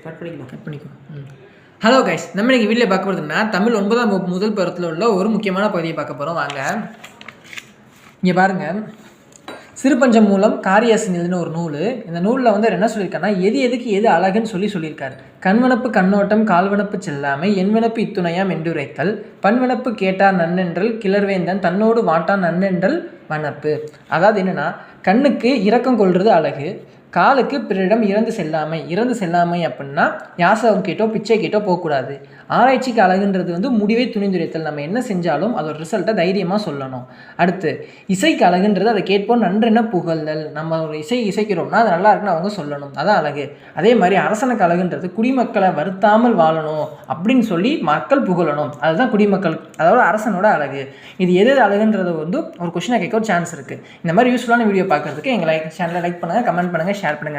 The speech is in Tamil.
கட் பண்ணிக்கோ. ஹலோ கைஸ், நம்ம இன்றைக்கி வீட்டில் பார்க்க போகிறதுனா தமிழ் 9ஆம் வகுப்பு முதல் பருவத்தில் உள்ள ஒரு முக்கியமான பகுதியை பார்க்க போகிறோம். வாங்க இங்கே பாருங்கள். சிறுபஞ்சம் மூலம் காரியாசின் எழுதின ஒரு நூல். இந்த நூலில் வந்து என்ன சொல்லியிருக்காருன்னா, எதுக்கு எது அழகுன்னு சொல்லியிருக்காரு. கண்வனப்பு கண்ணோட்டம் கால்வனப்பு செல்லாமை என்வனப்பு இத்துணையாம் என்றுரைத்தல் பண்வனப்பு கேட்டார் நன்னென்றல் கிளர்வேந்தன் தன்னோடு வாட்டான் நன்னென்றல் வனப்பு. அதாவது என்னென்னா, கண்ணுக்கு இரக்கம் கொள்வது அழகு, காலுக்கு பிறரிடம் இறந்து செல்லாமை அப்படின்னா யாசகம் கேட்டோ பிச்சை கேட்டோ போகக்கூடாது. ஆராய்ச்சிக்கு அழகுன்றது வந்து முடிவை துணிந்துரைத்தல். நம்ம என்ன செஞ்சாலும் அதோட ரிசல்ட்டை தைரியமாக சொல்லணும். அடுத்து இசைக்கு அழகுன்றது அதை கேட்போம் நன்றென்ன புகழ்தல். நம்ம ஒரு இசைக்கிறோம்னா அது நல்லா இருக்குன்னு அவங்க சொல்லணும், அதான் அழகு. அதே மாதிரி அரசனுக்கு அழகுன்றது குடிமக்களை வருத்தாமல் வாழணும் அப்படின்னு சொல்லி மக்கள் புகழணும், அதுதான் குடிமக்கள், அதாவது அரசனோட அழகு. இது எது அழகுன்றது வந்து ஒரு கொஸ்டினை கேட்க ஒரு சான்ஸ் இருக்குது. இந்த மாதிரி யூஸ்ஃபுல்லான வீடியோ பார்க்குறதுக்கு எங்கள் சேனலை லைக் பண்ணுங்கள், கமெண்ட் பண்ணுங்கள், ஷேர் பண்ணுங்கள்.